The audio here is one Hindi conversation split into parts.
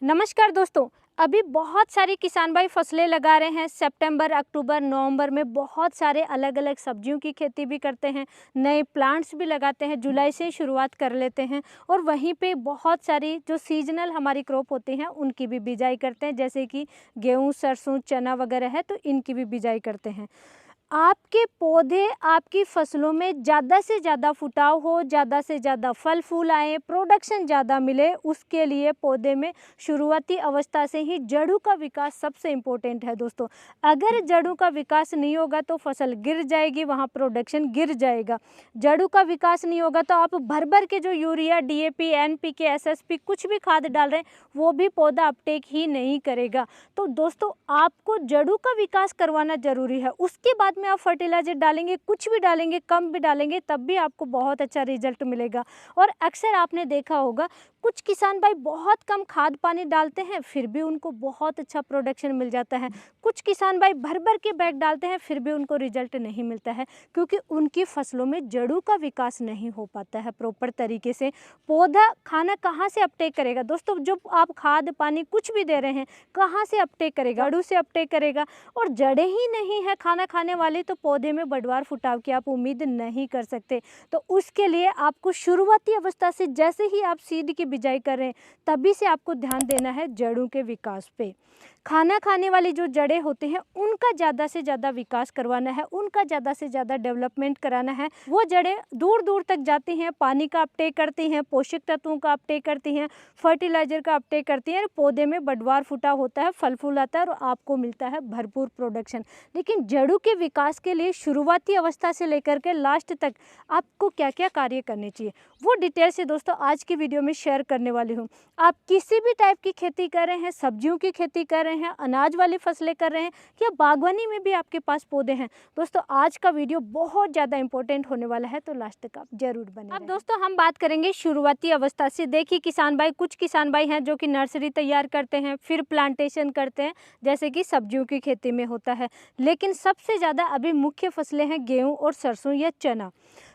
नमस्कार दोस्तों। अभी बहुत सारे किसान भाई फसलें लगा रहे हैं। सितंबर, अक्टूबर, नवंबर में बहुत सारे अलग अलग सब्जियों की खेती भी करते हैं, नए प्लांट्स भी लगाते हैं, जुलाई से ही शुरुआत कर लेते हैं। और वहीं पे बहुत सारी जो सीजनल हमारी क्रॉप होती हैं उनकी भी बिजाई करते हैं, जैसे कि गेहूँ, सरसों, चना वगैरह है, तो इनकी भी बिजाई करते हैं। आपके पौधे आपकी फसलों में ज़्यादा से ज़्यादा फुटाव हो, ज़्यादा से ज़्यादा फल फूल आए, प्रोडक्शन ज़्यादा मिले, उसके लिए पौधे में शुरुआती अवस्था से ही जड़ों का विकास सबसे इम्पोर्टेंट है दोस्तों। अगर जड़ों का विकास नहीं होगा तो फसल गिर जाएगी, वहाँ प्रोडक्शन गिर जाएगा। जड़ों का विकास नहीं होगा तो आप भर भर के जो यूरिया, डीएपी, एनपीके, एसएसपी कुछ भी खाद डाल रहे हैं वो भी पौधा अपटेक ही नहीं करेगा। तो दोस्तों आपको जड़ों का विकास करवाना ज़रूरी है। उसके बाद में आप फर्टिलाइजर डालेंगे, कुछ भी डालेंगे, कम भी डालेंगे, तब भी आपको बहुत अच्छा रिजल्ट मिलेगा। और अक्सर आपने देखा होगा कुछ किसान भाई बहुत कम खाद पानी डालते हैं, फिर भी उनको बहुत अच्छा प्रोडक्शन मिल जाता है। कुछ किसान भाई भर भर के बैग डालते हैं, फिर भी उनको रिजल्ट नहीं मिलता है, क्योंकि उनकी फसलों में जड़ों का विकास नहीं हो पाता है प्रॉपर तरीके से। पौधा खाना कहाँ से अपटेक करेगा दोस्तों? जब आप खाद पानी कुछ भी दे रहे हैं, कहाँ से अपटेक करेगा? जड़ों से अपटेक करेगा। और जड़ें ही नहीं है खाना खाने वाली, तो पौधे में बढ़वार फुटाव की आप उम्मीद नहीं कर सकते। तो उसके लिए आपको शुरुआती अवस्था से, जैसे ही आप सीड की बिजाई कर रहे हैं, तभी से आपको ध्यान देना है जड़ों के विकास पे। खाना खाने वाली जो जड़ें होती हैं उनका ज़्यादा से ज़्यादा विकास करवाना है, उनका ज़्यादा से ज़्यादा डेवलपमेंट कराना है। वो जड़ें दूर दूर तक जाती हैं, पानी का अपटेक करती हैं, पोषक तत्वों का अपटेक करती हैं, फर्टिलाइजर का अपटेक करती हैं, पौधे में बढ़वार फुटाव होता है, फल फूल आता है और आपको मिलता है भरपूर प्रोडक्शन। लेकिन जड़ों के विकास के लिए शुरुआती अवस्था से लेकर के लास्ट तक आपको क्या क्या कार्य करने चाहिए, वो डिटेल से दोस्तों आज की वीडियो में शेयर करने वाली हूँ। आप किसी भी टाइप की खेती कर रहे हैं, सब्जियों की खेती कर रहे हैं, अनाज वाली फसलें कर रहे हैं, या बागवानी में भी आपके पास पौधे हैं, दोस्तों आज का वीडियो बहुत ज़्यादा इंपॉर्टेंट होने वाला है, तो लास्ट तक आप जरूर बने। अब दोस्तों हम बात करेंगे शुरुआती अवस्था से। देखिए किसान भाई, कुछ किसान भाई हैं जो कि नर्सरी तैयार करते हैं, फिर प्लांटेशन करते हैं, जैसे कि सब्जियों की खेती में होता है। लेकिन सबसे ज़्यादा अभी मुख्य फसलें हैं गेहूँ और सरसों या चना।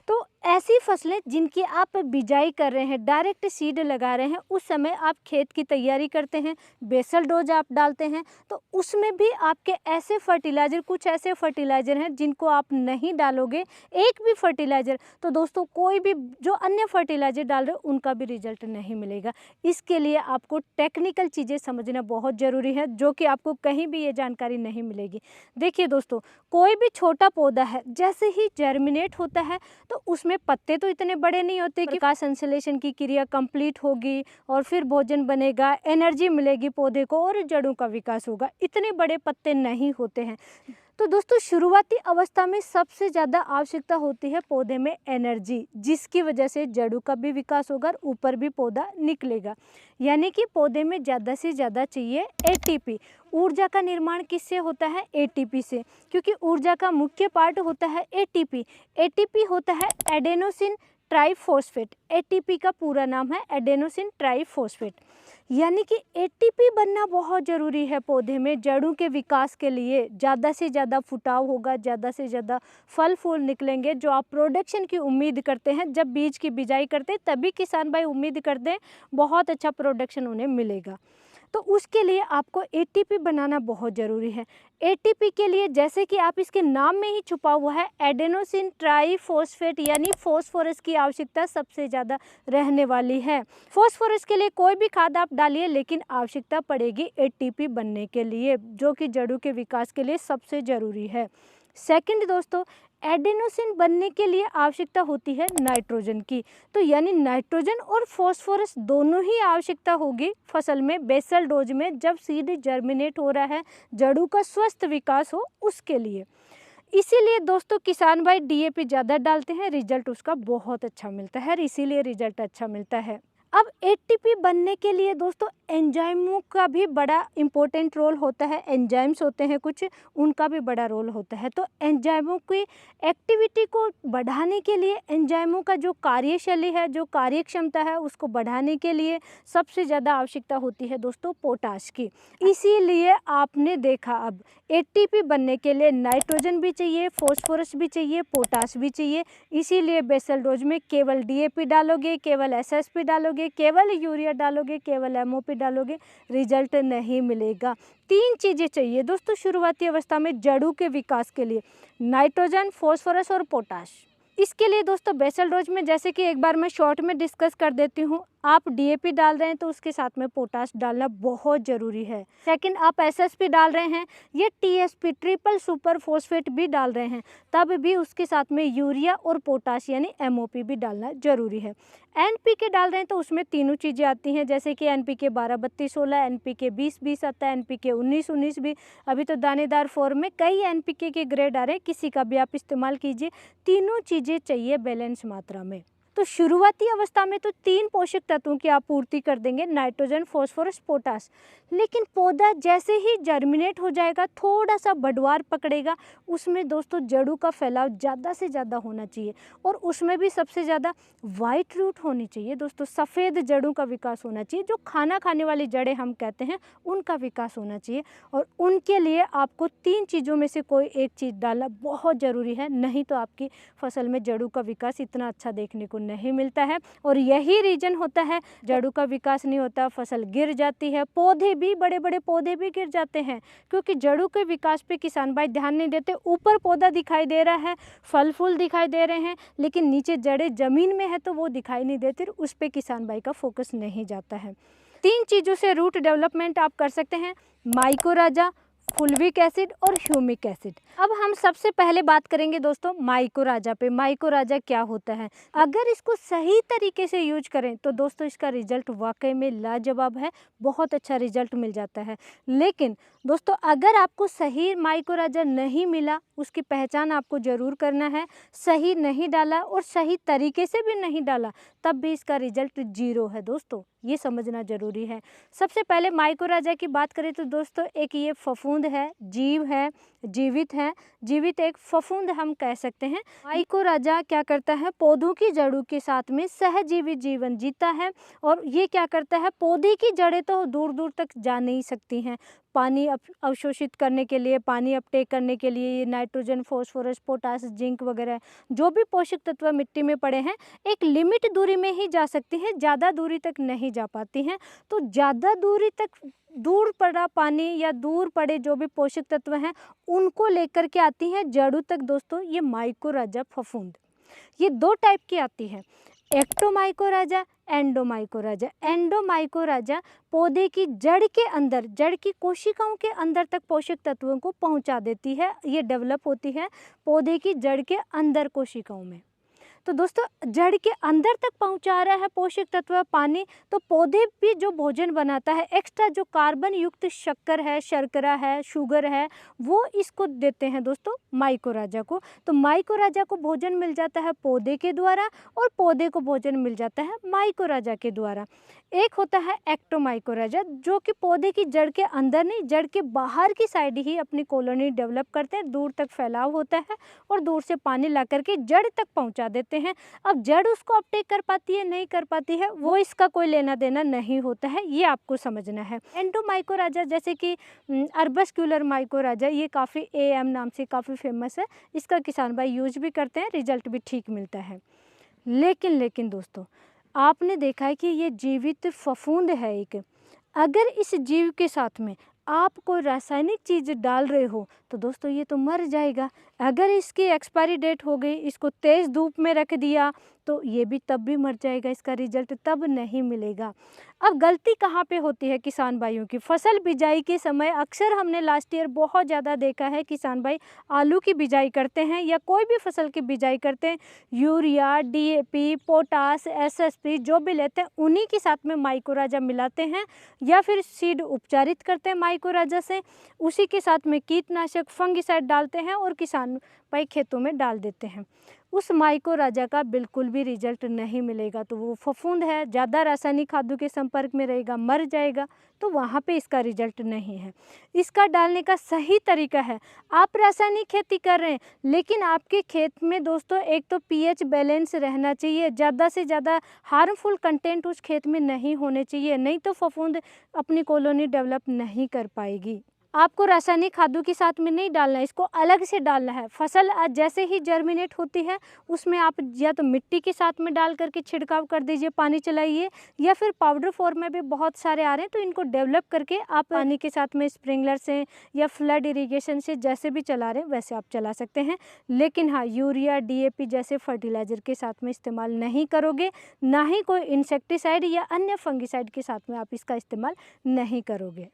तो ऐसी फसलें जिनकी आप बिजाई कर रहे हैं, डायरेक्ट सीड लगा रहे हैं, उस समय आप खेत की तैयारी करते हैं, बेसल डोज आप डालते हैं, तो उसमें भी आपके ऐसे फर्टिलाइज़र, कुछ ऐसे फर्टिलाइज़र हैं जिनको आप नहीं डालोगे एक भी फर्टिलाइज़र, तो दोस्तों कोई भी जो अन्य फर्टिलाइज़र डाल रहे हो उनका भी रिजल्ट नहीं मिलेगा। इसके लिए आपको टेक्निकल चीज़ें समझना बहुत ज़रूरी है, जो कि आपको कहीं भी ये जानकारी नहीं मिलेगी। देखिए दोस्तों, कोई भी छोटा पौधा है जैसे ही जर्मिनेट होता है तो उसमें पत्ते तो इतने बड़े नहीं होते कि प्रकाश संश्लेषण की क्रिया कंप्लीट होगी और फिर भोजन बनेगा, एनर्जी मिलेगी पौधे को और जड़ों का विकास होगा। इतने बड़े पत्ते नहीं होते हैं। तो दोस्तों शुरुआती अवस्था में सबसे ज़्यादा आवश्यकता होती है पौधे में एनर्जी, जिसकी वजह से जड़ों का भी विकास होगा और ऊपर भी पौधा निकलेगा। यानी कि पौधे में ज़्यादा से ज़्यादा चाहिए एटीपी। ऊर्जा का निर्माण किससे होता है? एटीपी से, क्योंकि ऊर्जा का मुख्य पार्ट होता है एटीपी। एटीपी होता है एडेनोसिन ट्राइफॉस्फेट। एटीपी का पूरा नाम है एडेनोसिन ट्राइफॉस्फेट। यानी कि एटीपी बनना बहुत ज़रूरी है पौधे में जड़ों के विकास के लिए। ज़्यादा से ज़्यादा फुटाव होगा, ज़्यादा से ज़्यादा फल फूल निकलेंगे, जो आप प्रोडक्शन की उम्मीद करते हैं। जब बीज की बिजाई करते हैं तभी किसान भाई उम्मीद करते हैं बहुत अच्छा प्रोडक्शन उन्हें मिलेगा। तो उसके लिए आपको एटीपी बनाना बहुत ज़रूरी है। एटीपी के लिए, जैसे कि आप इसके नाम में ही छुपा हुआ है, एडेनोसिन ट्राइफॉस्फेट यानी फॉस्फोरस की आवश्यकता सबसे ज़्यादा रहने वाली है। फॉस्फोरस के लिए कोई भी खाद आप डालिए, लेकिन आवश्यकता पड़ेगी एटीपी बनने के लिए, जो कि जड़ों के विकास के लिए सबसे ज़रूरी है। सेकंड दोस्तों, एडेनोसिन बनने के लिए आवश्यकता होती है नाइट्रोजन की। तो यानी नाइट्रोजन और फॉस्फोरस दोनों ही आवश्यकता होगी फसल में बेसल डोज में, जब सीड जर्मिनेट हो रहा है, जड़ों का स्वस्थ विकास हो उसके लिए। इसीलिए दोस्तों किसान भाई डीएपी ज़्यादा डालते हैं, रिजल्ट उसका बहुत अच्छा मिलता है, इसीलिए रिजल्ट अच्छा मिलता है। अब एटीपी बनने के लिए दोस्तों एंजाइमों का भी बड़ा इम्पोर्टेंट रोल होता है। एंजाइम्स होते हैं कुछ, उनका भी बड़ा रोल होता है। तो एंजाइमों की एक्टिविटी को बढ़ाने के लिए, एंजाइमों का जो कार्यशैली है, जो कार्य क्षमता है, उसको बढ़ाने के लिए सबसे ज़्यादा आवश्यकता होती है दोस्तों पोटाश की। इसीलिए आपने देखा अब एटीपी बनने के लिए नाइट्रोजन भी चाहिए, फॉस्फोरस भी चाहिए, पोटाश भी चाहिए। इसीलिए बेसल डोज में केवल डीएपी डालोगे, केवल एसएसपी डालोगे, डालोगे, केवल यूरिया डालोगे, केवल एमओपी डालोगे, रिजल्ट नहीं मिलेगा। 3 चीज़ें चाहिए दोस्तों शुरुआती अवस्था में जड़ों के विकास के लिए, नाइट्रोजन, फॉस्फोरस और पोटाश। इसके लिए दोस्तों बेसल डोज में जैसे कि एक बार मैं शॉर्ट में डिस्कस कर देती हूँ, आप डीएपी डाल रहे हैं तो उसके साथ में पोटाश डालना बहुत ज़रूरी है। सेकंड, आप एसएसपी डाल रहे हैं या टीएसपी ट्रिपल सुपर फॉस्फेट भी डाल रहे हैं, तब भी उसके साथ में यूरिया और पोटाश यानी एमओपी भी डालना ज़रूरी है। एनपीके डाल रहे हैं तो उसमें तीनों चीज़ें आती हैं, जैसे कि एनपीके 12-32-16, एनपीके 20-20 आता है, एनपीके 19-19 भी। अभी तो दानेदार फॉर्म में कई एनपीके के ग्रेड आ रहे हैं, किसी का भी आप इस्तेमाल कीजिए। तीनों चीज़ें चाहिए बैलेंस मात्रा में। तो शुरुआती अवस्था में तो 3 पोषक तत्वों की आपूर्ति कर देंगे, नाइट्रोजन, फॉस्फोरस, पोटाश। लेकिन पौधा जैसे ही जर्मिनेट हो जाएगा, थोड़ा सा बढ़वार पकड़ेगा, उसमें दोस्तों जड़ों का फैलाव ज़्यादा से ज़्यादा होना चाहिए और उसमें भी सबसे ज़्यादा वाइट रूट होनी चाहिए दोस्तों, सफ़ेद जड़ों का विकास होना चाहिए। जो खाना खाने वाली जड़ें हम कहते हैं उनका विकास होना चाहिए और उनके लिए आपको 3 चीज़ों में से कोई एक चीज़ डालना बहुत ज़रूरी है, नहीं तो आपकी फसल में जड़ों का विकास इतना अच्छा देखने को नहीं मिलता है। और यही रीजन होता है, जड़ों का विकास नहीं होता, फसल गिर जाती है, पौधे भी, बड़े बड़े पौधे भी गिर जाते हैं, क्योंकि जड़ों के विकास पे किसान भाई ध्यान नहीं देते। ऊपर पौधा दिखाई दे रहा है, फल फूल दिखाई दे रहे हैं, लेकिन नीचे जड़ें ज़मीन में है तो वो दिखाई नहीं देती, उस पर किसान भाई का फोकस नहीं जाता है। 3 चीज़ों से रूट डेवलपमेंट आप कर सकते हैं, माइकोराजा, फुल्विक एसिड और ह्यूमिक एसिड। अब हम सबसे पहले बात करेंगे दोस्तों माइकोराजा पे। माइकोराजा क्या होता है? अगर इसको सही तरीके से यूज करें तो दोस्तों इसका रिजल्ट वाकई में लाजवाब है, बहुत अच्छा रिजल्ट मिल जाता है। लेकिन दोस्तों अगर आपको सही माइकोराजा नहीं मिला, उसकी पहचान आपको ज़रूर करना है। सही नहीं डाला और सही तरीके से भी नहीं डाला, तब भी इसका रिजल्ट 0 है दोस्तों, ये समझना ज़रूरी है। सबसे पहले माइकोराजा की बात करें तो दोस्तों एक ये फफूंद है, जीव है, जीवित है, जीवित एक फफूंद हम कह सकते हैं। माइकोराजा क्या करता है? पौधों की जड़ों के साथ में सहजीवित जीवन जीता है और ये क्या करता है? पौधे की जड़ें तो दूर दूर तक जा नहीं सकती हैं, पानी अवशोषित करने के लिए, पानी अपटेक करने के लिए ये नाइट्रोजन, फॉस्फोरस, पोटास, जिंक वगैरह जो भी पोषक तत्व मिट्टी में पड़े हैं एक लिमिट दूरी में ही जा सकती हैं, ज़्यादा दूरी तक नहीं जा पाती हैं। तो ज़्यादा दूरी तक दूर पड़ा पानी या दूर पड़े जो भी पोषक तत्व हैं उनको लेकर के आती हैं जड़ों तक दोस्तों ये माइकोराजा फफूंद। ये 2 टाइप की आती है, एक्टोमाइकोराजा, एंडोमाइकोराजा। एंडोमाइकोराजा पौधे की जड़ के अंदर, जड़ की कोशिकाओं के अंदर तक पोषक तत्वों को पहुंचा देती है। ये डेवलप होती है पौधे की जड़ के अंदर कोशिकाओं में। तो दोस्तों जड़ के अंदर तक पहुंचा रहा है पोषक तत्व पानी, तो पौधे भी जो भोजन बनाता है एक्स्ट्रा जो कार्बन युक्त शक्कर है, शर्करा है, शुगर है, वो इसको देते हैं दोस्तों माइकोराजा को। तो माइकोराजा को भोजन मिल जाता है पौधे के द्वारा और पौधे को भोजन मिल जाता है माइकोराजा के द्वारा। एक होता है एक्टोमाइकोराजा जो कि पौधे की जड़ के अंदर नहीं, जड़ के बाहर की साइड ही अपनी कॉलोनी डेवलप करते हैं, दूर तक फैलाव होता है और दूर से पानी ला करके जड़ तक पहुंचा देते हैं। अब जड़ उसको अपटेक कर पाती है नहीं कर पाती है वो इसका कोई लेना देना नहीं होता है, ये आपको समझना है। एंडोमाइकोराजा जैसे कि अर्बस्क्यूलर माइकोराजा, ये काफ़ी AM नाम से काफ़ी फेमस है, इसका किसान भाई यूज भी करते हैं, रिजल्ट भी ठीक मिलता है। लेकिन दोस्तों आपने देखा है कि ये जीवित फफूंद है एक, अगर इस जीव के साथ में आप कोई रासायनिक चीज़ डाल रहे हो तो दोस्तों ये तो मर जाएगा। अगर इसकी एक्सपायरी डेट हो गई, इसको तेज़ धूप में रख दिया तो ये भी तब भी मर जाएगा, इसका रिजल्ट तब नहीं मिलेगा। अब गलती कहाँ पे होती है किसान भाइयों की? फसल बिजाई के समय अक्सर हमने लास्ट ईयर बहुत ज़्यादा देखा है किसान भाई आलू की बिजाई करते हैं या कोई भी फसल की बिजाई करते हैं, यूरिया, DAP, पोटास, SSP जो भी लेते हैं उन्हीं के साथ में माइकोराजा मिलाते हैं या फिर सीड उपचारित करते हैं माइकोराजा से, उसी के साथ में कीटनाशक फंगिसाइड डालते हैं और किसान भाई खेतों में डाल देते हैं। उस माइकोराजा का बिल्कुल भी रिजल्ट नहीं मिलेगा। तो वो फफूंद है, ज़्यादा रासायनिक खादों के संपर्क में रहेगा, मर जाएगा, तो वहाँ पे इसका रिजल्ट नहीं है। इसका डालने का सही तरीका है, आप रासायनिक खेती कर रहे हैं लेकिन आपके खेत में दोस्तों एक तो pH बैलेंस रहना चाहिए, ज़्यादा से ज़्यादा हार्मफुल कंटेंट उस खेत में नहीं होने चाहिए, नहीं तो फफूंद अपनी कॉलोनी डेवलप नहीं कर पाएगी। आपको रासायनिक खादों के साथ में नहीं डालना है, इसको अलग से डालना है। फसल जैसे ही जर्मिनेट होती है उसमें आप या तो मिट्टी के साथ में डाल करके छिड़काव कर दीजिए, पानी चलाइए, या फिर पाउडर फॉर्म में भी बहुत सारे आ रहे हैं, तो इनको डेवलप करके आप पानी के साथ में स्प्रिंकलर से या फ्लड इरीगेशन से जैसे भी चला रहे हैं वैसे आप चला सकते हैं। लेकिन हाँ, यूरिया, DAP जैसे फर्टिलाइज़र के साथ में इस्तेमाल नहीं करोगे, ना ही कोई इंसेक्टिसाइड या अन्य फंगिसाइड के साथ में आप इसका इस्तेमाल नहीं करोगे।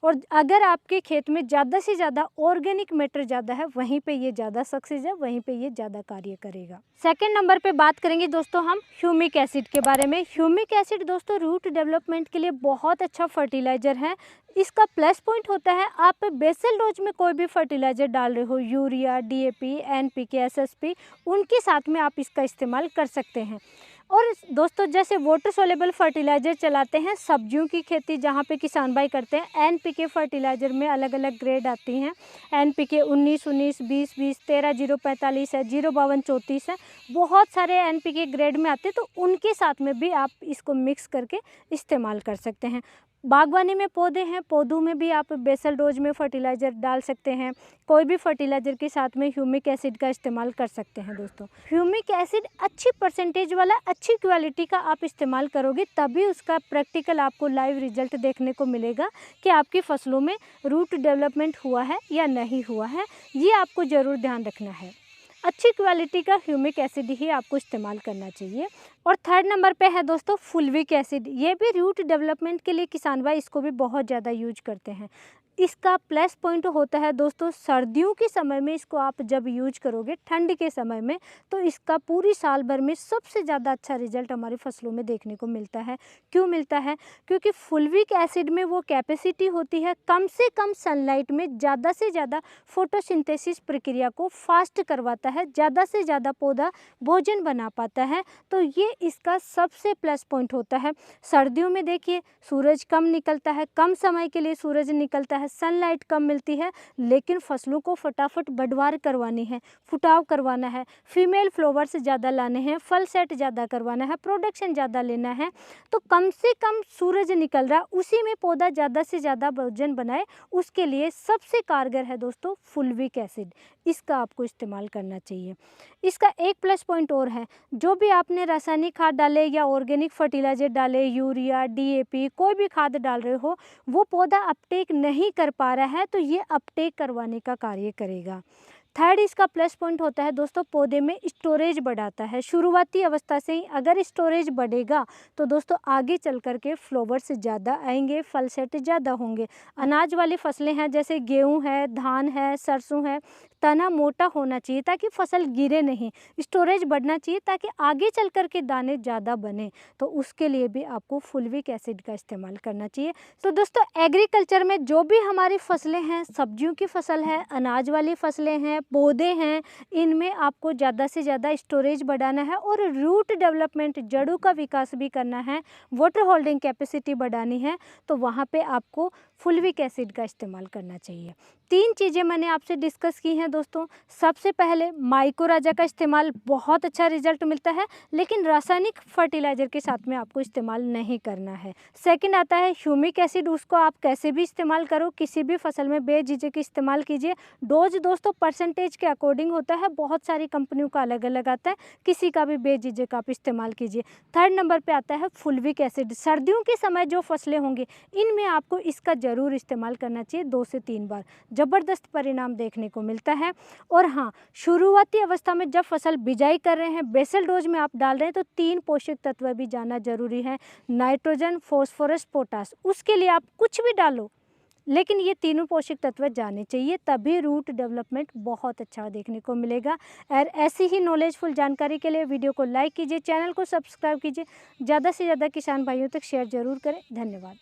और अगर आपके खेत में ज़्यादा से ज़्यादा ऑर्गेनिक मैटर ज़्यादा है, वहीं पे ये ज़्यादा सक्सेस है, वहीं पे ये ज़्यादा कार्य करेगा। सेकंड नंबर पे बात करेंगे दोस्तों हम ह्यूमिक एसिड के बारे में। ह्यूमिक एसिड दोस्तों रूट डेवलपमेंट के लिए बहुत अच्छा फर्टिलाइज़र है। इसका प्लस पॉइंट होता है, आप बेसल डोज में कोई भी फर्टिलाइज़र डाल रहे हो, यूरिया, DAP, NPK, SSP, उनके साथ में आप इसका इस्तेमाल कर सकते हैं। और दोस्तों जैसे वाटर सोलेबल फर्टिलाइज़र चलाते हैं सब्जियों की खेती जहाँ पे किसान भाई करते हैं, NPK फर्टिलाइज़र में अलग अलग ग्रेड आती हैं। NPK 19-19, 20-20, 13-0-45 है, 0-52-34 है, बहुत सारे NPK ग्रेड में आते हैं, तो उनके साथ में भी आप इसको मिक्स करके इस्तेमाल कर सकते हैं। बागवानी में पौधे हैं, पौधों में भी आप बेसल डोज में फर्टिलाइज़र डाल सकते हैं। कोई भी फर्टिलाइज़र के साथ में ह्यूमिक एसिड का इस्तेमाल कर सकते हैं दोस्तों। ह्यूमिक एसिड अच्छी परसेंटेज वाला, अच्छी क्वालिटी का आप इस्तेमाल करोगे, तभी उसका प्रैक्टिकल आपको लाइव रिजल्ट देखने को मिलेगा कि आपकी फसलों में रूट डेवलपमेंट हुआ है या नहीं हुआ है। ये आपको ज़रूर ध्यान रखना है। अच्छी क्वालिटी का ह्यूमिक एसिड ही आपको इस्तेमाल करना चाहिए। और थर्ड नंबर पे है दोस्तों फुलविक एसिड। ये भी रूट डेवलपमेंट के लिए किसान भाई इसको भी बहुत ज़्यादा यूज करते हैं। इसका प्लस पॉइंट होता है दोस्तों, सर्दियों के समय में इसको आप जब यूज करोगे, ठंड के समय में, तो इसका पूरी साल भर में सबसे ज़्यादा अच्छा रिजल्ट हमारी फसलों में देखने को मिलता है। क्यों मिलता है? क्योंकि फुलविक एसिड में वो कैपेसिटी होती है कम से कम सनलाइट में ज़्यादा से ज़्यादा फोटोसिंथेसिस प्रक्रिया को फास्ट करवाता है, ज़्यादा से ज़्यादा पौधा भोजन बना पाता है। तो ये इसका सबसे प्लस पॉइंट होता है। सर्दियों में देखिए सूरज कम निकलता है, कम समय के लिए सूरज निकलता है, सनलाइट कम मिलती है, लेकिन फसलों को फटाफट बढ़वार करवानी है, फुटाव करवाना है, फीमेल फ्लावर्स ज़्यादा लाने हैं, फल सेट ज़्यादा करवाना है, प्रोडक्शन ज़्यादा लेना है, तो कम से कम सूरज निकल रहा है, उसी में पौधा ज़्यादा से ज़्यादा भोजन बनाए, उसके लिए सबसे कारगर है दोस्तों फुलविक एसिड। इसका आपको इस्तेमाल करना चाहिए। इसका एक प्लस पॉइंट और है, जो भी आपने रासायनिक खाद डाले या ऑर्गेनिक फर्टिलाइजर डाले, यूरिया, DAP, कोई भी खाद डाल रहे हो, वो पौधा अपटेक नहीं कर पा रहा है, तो ये अपटेक करवाने का कार्य करेगा। थर्ड इसका प्लस पॉइंट होता है दोस्तों, पौधे में स्टोरेज बढ़ाता है। शुरुआती अवस्था से ही अगर स्टोरेज बढ़ेगा तो दोस्तों आगे चल कर के फ्लावर्स ज़्यादा आएंगे, फल सेट ज़्यादा होंगे। अनाज वाली फसलें हैं जैसे गेहूं है, धान है, सरसों है, तना मोटा होना चाहिए ताकि फसल गिरे नहीं, स्टोरेज बढ़ना चाहिए ताकि आगे चल कर के दाने ज़्यादा बने, तो उसके लिए भी आपको फुलविक एसिड का इस्तेमाल करना चाहिए। तो दोस्तों एग्रीकल्चर में जो भी हमारी फसलें हैं, सब्जियों की फसल है, अनाज वाली फसलें हैं, पौधे हैं, इनमें आपको ज़्यादा से ज़्यादा स्टोरेज बढ़ाना है और रूट डेवलपमेंट, जड़ों का विकास भी करना है, वाटर होल्डिंग कैपेसिटी बढ़ानी है, तो वहाँ पे आपको फुलविक एसिड का इस्तेमाल करना चाहिए। 3 चीज़ें मैंने आपसे डिस्कस की हैं दोस्तों। सबसे पहले माइकोराजा का इस्तेमाल, बहुत अच्छा रिजल्ट मिलता है, लेकिन रासायनिक फर्टिलाइज़र के साथ में आपको इस्तेमाल नहीं करना है। सेकंड आता है ह्यूमिक एसिड, उसको आप कैसे भी इस्तेमाल करो, किसी भी फसल में बेझिझक इस्तेमाल कीजिए। डोज दोस्तों परसेंटेज के अकॉर्डिंग होता है, बहुत सारी कंपनियों का अलग अलग आता है, किसी का भी बेझिझक आप इस्तेमाल कीजिए। थर्ड नंबर पर आता है फुलविक एसिड। सर्दियों के समय जो फसलें होंगी इनमें आपको इसका ज़रूर इस्तेमाल करना चाहिए 2 से 3 बार, ज़बरदस्त परिणाम देखने को मिलता है। और हाँ, शुरुआती अवस्था में जब फसल बिजाई कर रहे हैं, बेसल डोज में आप डाल रहे हैं, तो 3 पोषक तत्व भी जाना जरूरी है, नाइट्रोजन, फॉस्फोरस, पोटास। उसके लिए आप कुछ भी डालो, लेकिन ये तीनों पोषक तत्व जाने चाहिए, तभी रूट डेवलपमेंट बहुत अच्छा देखने को मिलेगा। और ऐसी ही नॉलेजफुल जानकारी के लिए वीडियो को लाइक कीजिए, चैनल को सब्सक्राइब कीजिए, ज़्यादा से ज़्यादा किसान भाइयों तक शेयर जरूर करें। धन्यवाद।